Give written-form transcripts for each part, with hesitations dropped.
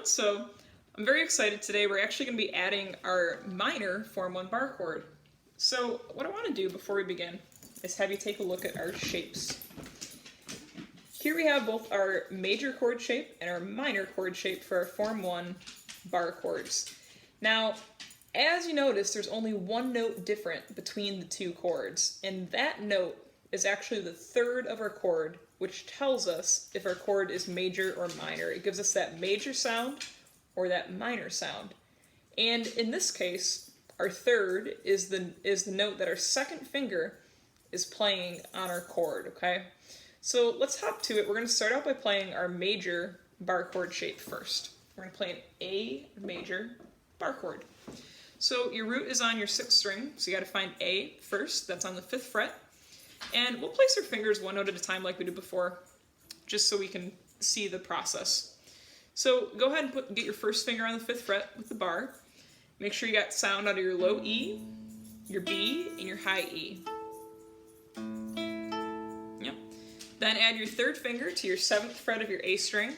everyone. So I'm very excited today. We're actually going to be adding our minor form 1 bar chord. So what I want to do before we begin is have you take a look at our shapes. Here we have both our major chord shape and our minor chord shape for our form 1 bar chords. Now, as you notice, there's only one note different between the two chords, and that note is actually the third of our chord, which tells us if our chord is major or minor. It gives us that major sound or that minor sound. And in this case, our third is the note that our second finger is playing on our chord, okay? So let's hop to it. We're going to start out by playing our major bar chord shape first. We're going to play an A major bar chord. So your root is on your 6th string, so you got to find A first. That's on the 5th fret. And we'll place our fingers one note at a time like we did before, just so we can see the process. So go ahead and get your first finger on the 5th fret with the bar. Make sure you got sound out of your low E, your B, and your high E. Yep. Then add your 3rd finger to your 7th fret of your A string.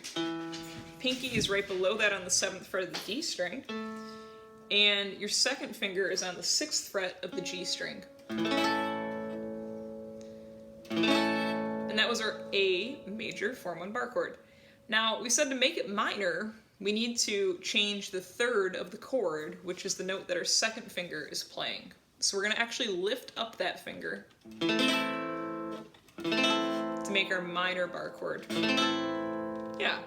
Pinky is right below that on the 7th fret of the D string. And your 2nd finger is on the 6th fret of the G string. And that was our A major form 1 bar chord. Now, we said to make it minor, we need to change the third of the chord, which is the note that our 2nd finger is playing. So we're going to actually lift up that finger to make our minor bar chord. Yeah.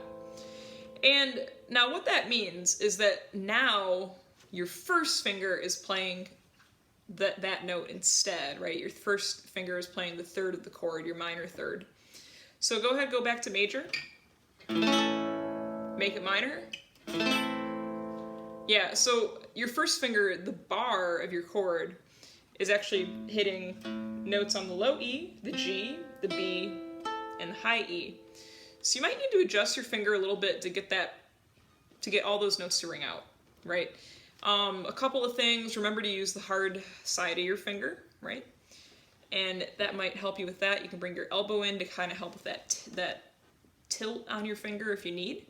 And now what that means is that now your first finger is playing that note instead, right? Your first finger is playing the third of the chord, your minor third. So go ahead, go back to major. Make it minor. Yeah, so your first finger, the bar of your chord, is actually hitting notes on the low E, the G, the B, and the high E. So you might need to adjust your finger a little bit to get all those notes to ring out, right? A couple of things, remember to use the hard side of your finger, right? And that might help you with that. You can bring your elbow in to kind of help with that tilt on your finger if you need.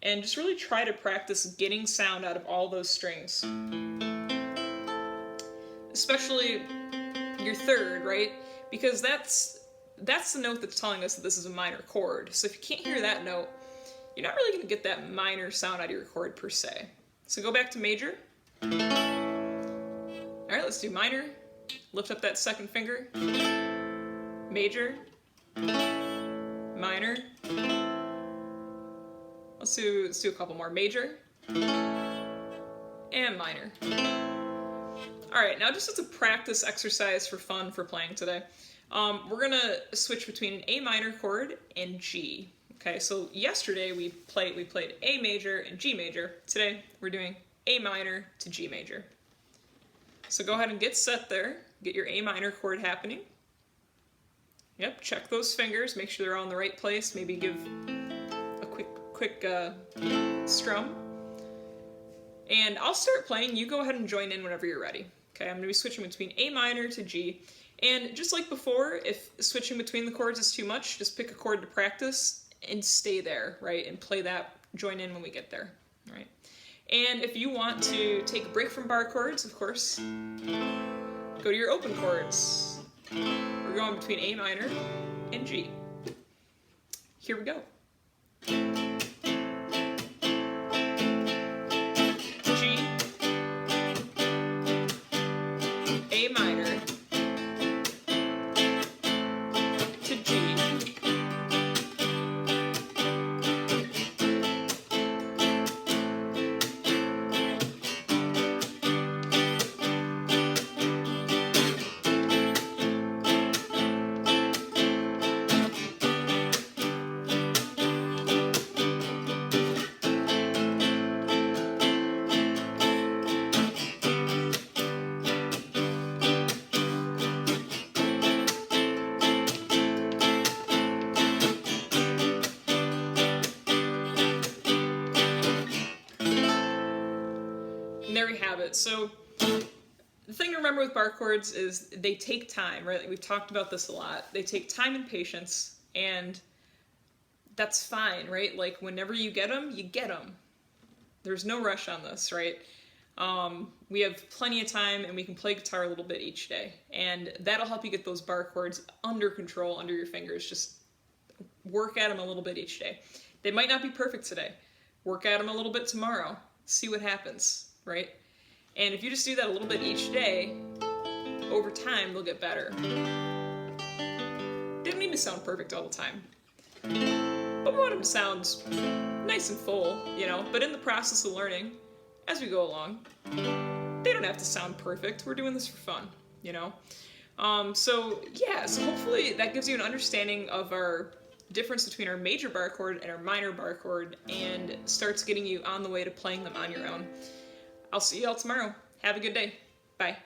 And just really try to practice getting sound out of all those strings. Especially your third, right? Because that's the note that's telling us that this is a minor chord. So if you can't hear that note, you're not really going to get that minor sound out of your chord per se. So go back to major. All right, let's do minor. Lift up that 2nd finger. Major. Minor. Let's do a couple more. Major. And minor. All right, now just as a practice exercise for fun for playing today, we're gonna switch between an A minor chord and G. Okay, so yesterday we played A major and G major. Today we're doing A minor to G major. So go ahead and get set there. Get your A minor chord happening. Yep, check those fingers. Make sure they're all in the right place. Maybe give a quick strum. And I'll start playing. You go ahead and join in whenever you're ready. Okay, I'm going to be switching between A minor to G. And just like before, if switching between the chords is too much, just pick a chord to practice and stay there, right? And play that, join in when we get there, right? And if you want to take a break from bar chords, of course, go to your open chords. We're going between A minor and G. Here we go. G, A minor, to G. And there we have it. So the thing to remember with bar chords is they take time, right? We've talked about this a lot. They take time and patience, and that's fine, right? Like, whenever you get them, There's no rush on this, right? We have plenty of time and we can play guitar a little bit each day. And that'll help you get those bar chords under control, under your fingers. Just work at them a little bit each day. They might not be perfect today. Work at them a little bit tomorrow. See what happens, right? And if you just do that a little bit each day, over time they'll get better. They don't need to sound perfect all the time. But we want them to sound nice and full, you know, but in the process of learning, as we go along, they don't have to sound perfect. We're doing this for fun, you know? So hopefully that gives you an understanding of our difference between our major bar chord and our minor bar chord and starts getting you on the way to playing them on your own. I'll see you all tomorrow. Have a good day. Bye.